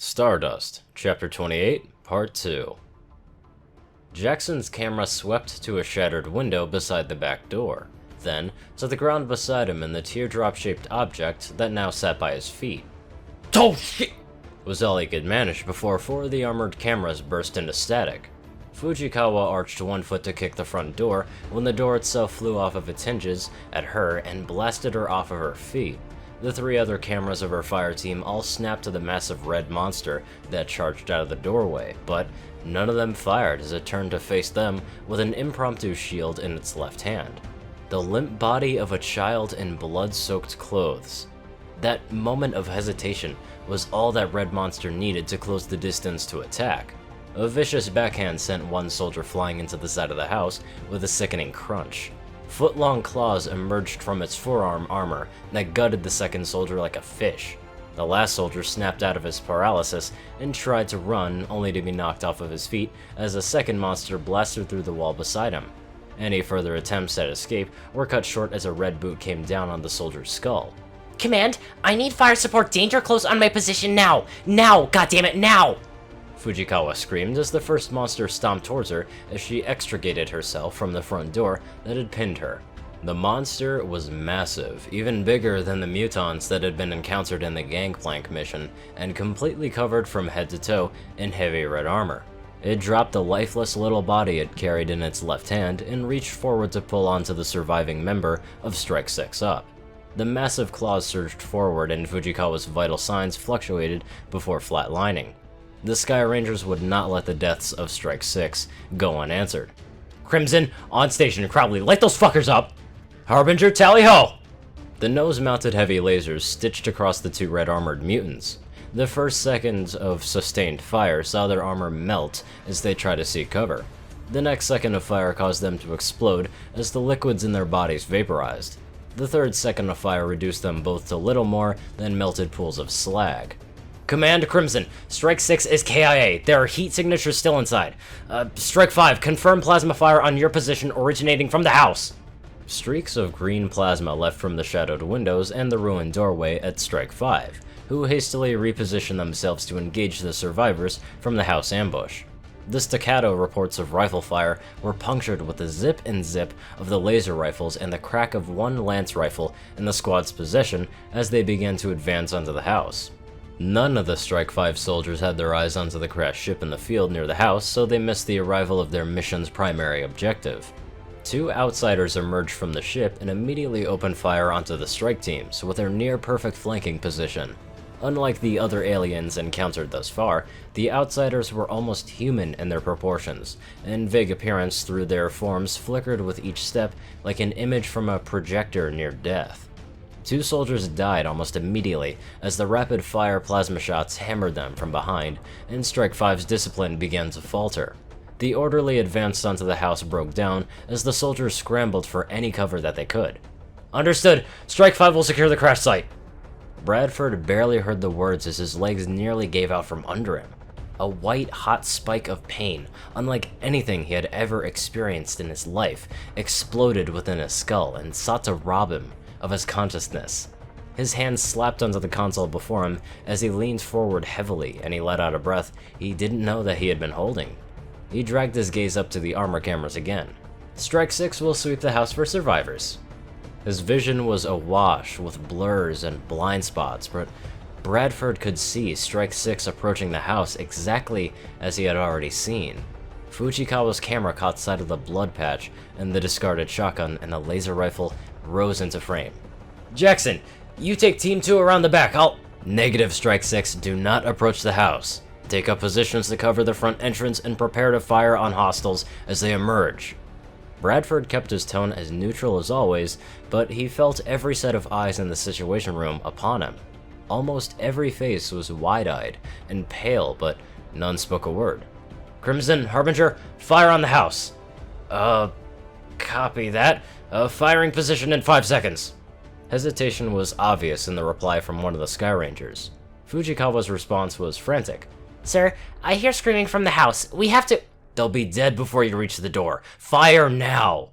Stardust, Chapter 28, Part 2. Jackson's camera swept to a shattered window beside the back door, then to the ground beside him and the teardrop-shaped object that now sat by his feet. "Oh shit!" was all he could manage before four of the armored cameras burst into static. Fujikawa arched one foot to kick the front door when the door itself flew off of its hinges at her and blasted her off of her feet. The three other cameras of her fire team all snapped to the massive red monster that charged out of the doorway, but none of them fired as it turned to face them with an impromptu shield in its left hand. The limp body of a child in blood-soaked clothes. That moment of hesitation was all that red monster needed to close the distance to attack. A vicious backhand sent one soldier flying into the side of the house with a sickening crunch. Foot-long claws emerged from its forearm armor that gutted the second soldier like a fish. The last soldier snapped out of his paralysis and tried to run, only to be knocked off of his feet as a second monster blasted through the wall beside him. Any further attempts at escape were cut short as a red boot came down on the soldier's skull. "Command, I need fire support danger close on my position now! Now, goddammit, now!" Fujikawa screamed as the first monster stomped towards her as she extricated herself from the front door that had pinned her. The monster was massive, even bigger than the mutons that had been encountered in the Gangplank mission, and completely covered from head to toe in heavy red armor. It dropped the lifeless little body it carried in its left hand and reached forward to pull onto the surviving member of Strike 6 up. The massive claws surged forward and Fujikawa's vital signs fluctuated before flatlining. The Sky Rangers would not let the deaths of Strike 6 go unanswered. "Crimson, on station, Crowley, light those fuckers up! Harbinger, tally-ho!" The nose-mounted heavy lasers stitched across the two red-armored mutants. The first second of sustained fire saw their armor melt as they tried to seek cover. The next second of fire caused them to explode as the liquids in their bodies vaporized. The third second of fire reduced them both to little more than melted pools of slag. "Command, Crimson, Strike 6 is KIA. There are heat signatures still inside. Strike 5, confirm plasma fire on your position originating from the house." Streaks of green plasma left from the shadowed windows and the ruined doorway at Strike 5, who hastily repositioned themselves to engage the survivors from the house ambush. The staccato reports of rifle fire were punctured with the zip and zip of the laser rifles and the crack of one lance rifle in the squad's possession as they began to advance onto the house. None of the Strike 5 soldiers had their eyes onto the crashed ship in the field near the house, so they missed the arrival of their mission's primary objective. Two outsiders emerged from the ship and immediately opened fire onto the strike teams with their near-perfect flanking position. Unlike the other aliens encountered thus far, the outsiders were almost human in their proportions, and vague appearance through their forms flickered with each step like an image from a projector near death. Two soldiers died almost immediately as the rapid-fire plasma shots hammered them from behind, and Strike 5's discipline began to falter. The orderly advance onto the house broke down as the soldiers scrambled for any cover that they could. "Understood. Strike 5 will secure the crash site." Bradford barely heard the words as his legs nearly gave out from under him. A white, hot spike of pain, unlike anything he had ever experienced in his life, exploded within his skull and sought to rob him of his consciousness. His hands slapped onto the console before him as he leaned forward heavily and he let out a breath he didn't know that he had been holding. He dragged his gaze up to the armor cameras again. "Strike 6 will sweep the house for survivors." His vision was awash with blurs and blind spots, but Bradford could see Strike 6 approaching the house exactly as he had already seen. Fujikawa's camera caught sight of the blood patch and the discarded shotgun, and the laser rifle rose into frame. "Jackson, you take Team 2 around the back, I'll—" "Negative, Strike 6, do not approach the house. Take up positions to cover the front entrance and prepare to fire on hostiles as they emerge." Bradford kept his tone as neutral as always, but he felt every set of eyes in the Situation Room upon him. Almost every face was wide-eyed and pale, but none spoke a word. "Crimson, Harbinger, fire on the house." Copy that. Firing position in 5 seconds." Hesitation was obvious in the reply from one of the Sky Rangers. Fujikawa's response was frantic. "Sir, I hear screaming from the house. We have to—" "They'll be dead before you reach the door. Fire now!"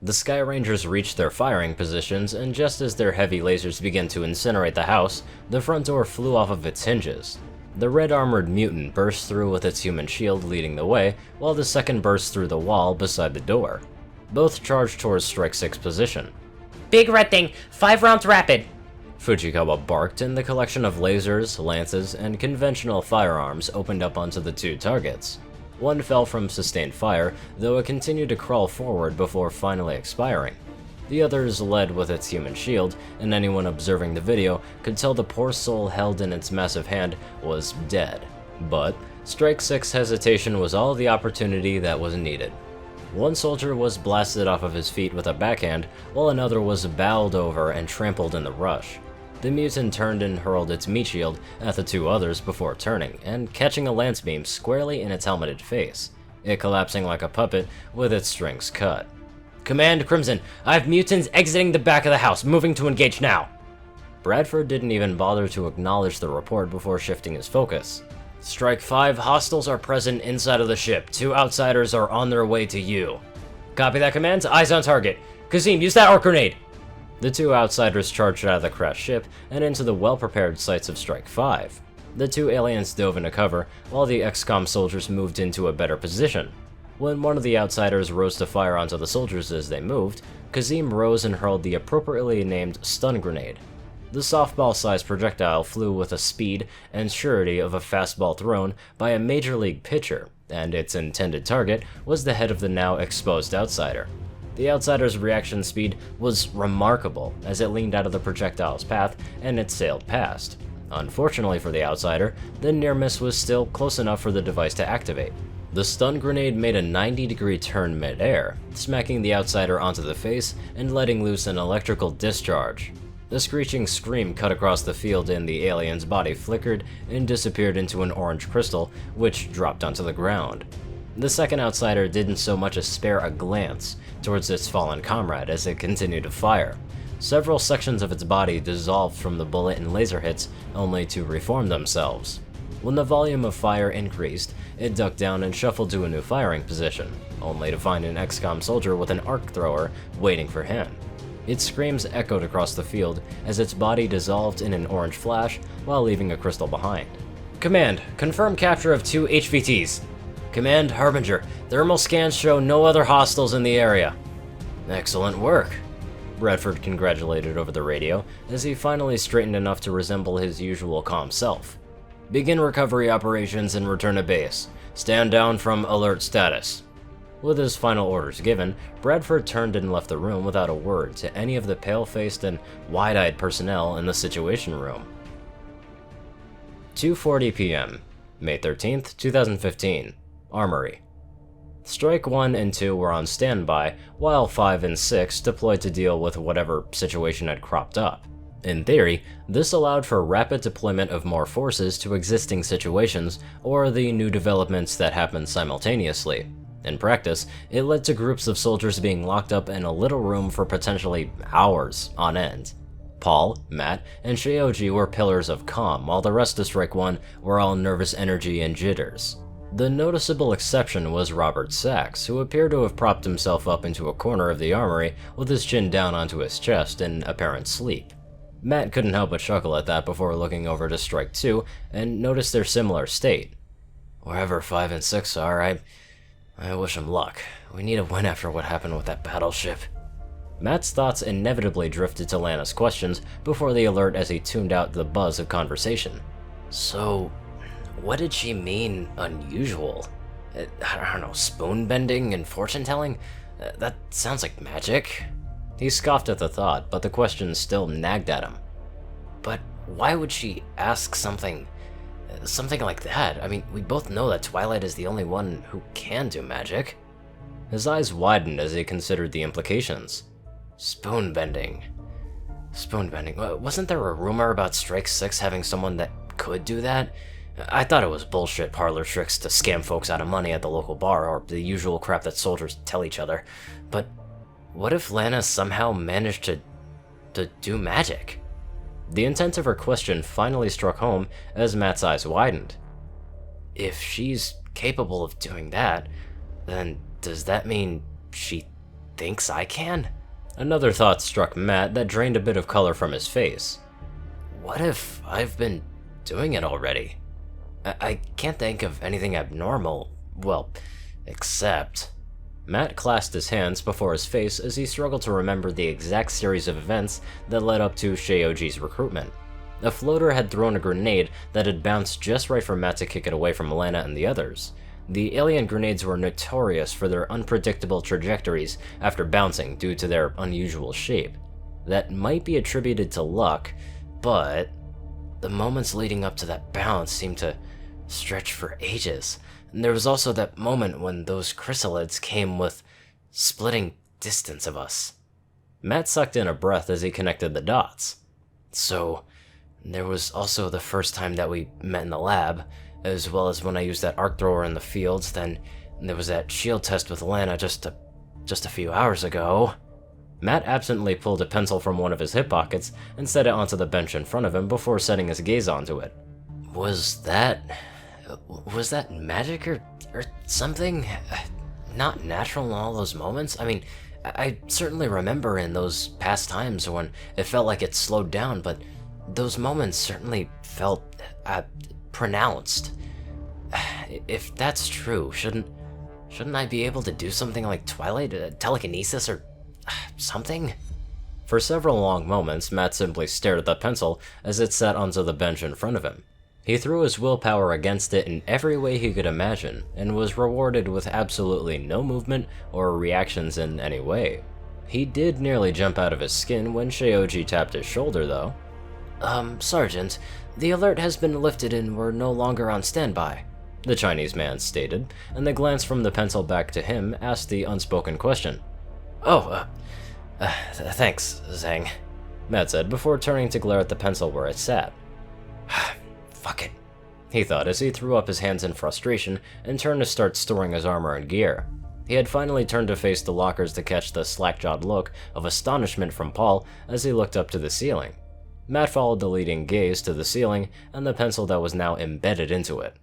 The Sky Rangers reached their firing positions, and just as their heavy lasers began to incinerate the house, the front door flew off of its hinges. The red-armored mutant burst through with its human shield leading the way, while the second burst through the wall beside the door. Both charged towards Strike 6's position. Big red thing, 5 rounds rapid! Fujikawa barked, and the collection of lasers, lances, and conventional firearms opened up onto the two targets. One fell from sustained fire, though it continued to crawl forward before finally expiring. The others led with its human shield, and anyone observing the video could tell the poor soul held in its massive hand was dead. But Strike 6's hesitation was all the opportunity that was needed. One soldier was blasted off of his feet with a backhand, while another was bowled over and trampled in the rush. The mutant turned and hurled its meat shield at the two others before turning, and catching a lance beam squarely in its helmeted face, it collapsing like a puppet with its strings cut. Command Crimson, I have mutants exiting the back of the house, moving to engage now. Bradford didn't even bother to acknowledge the report before shifting his focus. Strike 5, hostiles are present inside of the ship. 2 outsiders are on their way to you. Copy that command, eyes on target. Kazim, use that arc grenade. The two outsiders charged out of the crashed ship and into the well-prepared sights of Strike 5. The two aliens dove into cover, while the XCOM soldiers moved into a better position. When one of the outsiders rose to fire onto the soldiers as they moved, Kazim rose and hurled the appropriately named stun grenade. The softball-sized projectile flew with a speed and surety of a fastball thrown by a major league pitcher, and its intended target was the head of the now exposed outsider. The outsider's reaction speed was remarkable as it leaned out of the projectile's path and it sailed past. Unfortunately for the outsider, the near miss was still close enough for the device to activate. The stun grenade made a 90-degree turn mid-air, smacking the outsider onto the face and letting loose an electrical discharge. The screeching scream cut across the field and the alien's body flickered and disappeared into an orange crystal, which dropped onto the ground. The second outsider didn't so much as spare a glance towards its fallen comrade as it continued to fire. Several sections of its body dissolved from the bullet and laser hits, only to reform themselves. When the volume of fire increased, it ducked down and shuffled to a new firing position, only to find an XCOM soldier with an arc thrower waiting for him. Its screams echoed across the field as its body dissolved in an orange flash while leaving a crystal behind. Command, confirm capture of 2 HVTs. Command, Harbinger, thermal scans show no other hostiles in the area. Excellent work, Bradford congratulated over the radio as he finally straightened enough to resemble his usual calm self. Begin recovery operations and return to base. Stand down from alert status. With his final orders given, Bradford turned and left the room without a word to any of the pale-faced and wide-eyed personnel in the Situation Room. 2:40 p.m., May 13th, 2015, Armory. Strike 1 and 2 were on standby, while 5 and 6 deployed to deal with whatever situation had cropped up. In theory, this allowed for rapid deployment of more forces to existing situations or the new developments that happened simultaneously. In practice, it led to groups of soldiers being locked up in a little room for potentially hours on end. Paul, Matt, and Shioji were pillars of calm, while the rest of Strike 1 were all nervous energy and jitters. The noticeable exception was Robert Sachs, who appeared to have propped himself up into a corner of the armory with his chin down onto his chest in apparent sleep. Matt couldn't help but chuckle at that before looking over to Strike 2 and noticed their similar state. Wherever 5 and 6 are, I wish them luck. We need a win after what happened with that battleship. Matt's thoughts inevitably drifted to Lana's questions before the alert as he tuned out the buzz of conversation. So, what did she mean, unusual? I don't know, spoon-bending and fortune-telling? That sounds like magic. He scoffed at the thought, but the question still nagged at him. But why would she ask something like that? I mean, we both know that Twilight is the only one who can do magic. His eyes widened as he considered the implications. Spoon-bending. Wasn't there a rumor about Strike 6 having someone that could do that? I thought it was bullshit parlor tricks to scam folks out of money at the local bar, or the usual crap that soldiers tell each other. But what if Lana somehow managed to do magic? The intent of her question finally struck home as Matt's eyes widened. If she's capable of doing that, then does that mean she thinks I can? Another thought struck Matt that drained a bit of color from his face. What if I've been doing it already? I can't think of anything abnormal. Well, except... Matt clasped his hands before his face as he struggled to remember the exact series of events that led up to Seioji's recruitment. A floater had thrown a grenade that had bounced just right for Matt to kick it away from Lana and the others. The alien grenades were notorious for their unpredictable trajectories after bouncing due to their unusual shape. That might be attributed to luck, but the moments leading up to that bounce seemed to stretch for ages. And there was also that moment when those chrysalids came with splitting distance of us. Matt sucked in a breath as he connected the dots. So, there was also the first time that we met in the lab, as well as when I used that arc thrower in the fields, then there was that shield test with Lana just a few hours ago. Matt absently pulled a pencil from one of his hip pockets and set it onto the bench in front of him before setting his gaze onto it. Was that magic or something? Not natural in all those moments? I mean, I certainly remember in those past times when it felt like it slowed down, but those moments certainly felt pronounced. If that's true, shouldn't I be able to do something like Twilight, telekinesis or something? For several long moments, Matt simply stared at the pencil as it sat onto the bench in front of him. He threw his willpower against it in every way he could imagine, and was rewarded with absolutely no movement or reactions in any way. He did nearly jump out of his skin when Seioji tapped his shoulder, though. Sergeant, the alert has been lifted and we're no longer on standby," the Chinese man stated, and the glance from the pencil back to him asked the unspoken question. Thanks, Zhang," Matt said before turning to glare at the pencil where it sat. Fuck it, he thought as he threw up his hands in frustration and turned to start storing his armor and gear. He had finally turned to face the lockers to catch the slack-jawed look of astonishment from Paul as he looked up to the ceiling. Matt followed the leading gaze to the ceiling and the pencil that was now embedded into it.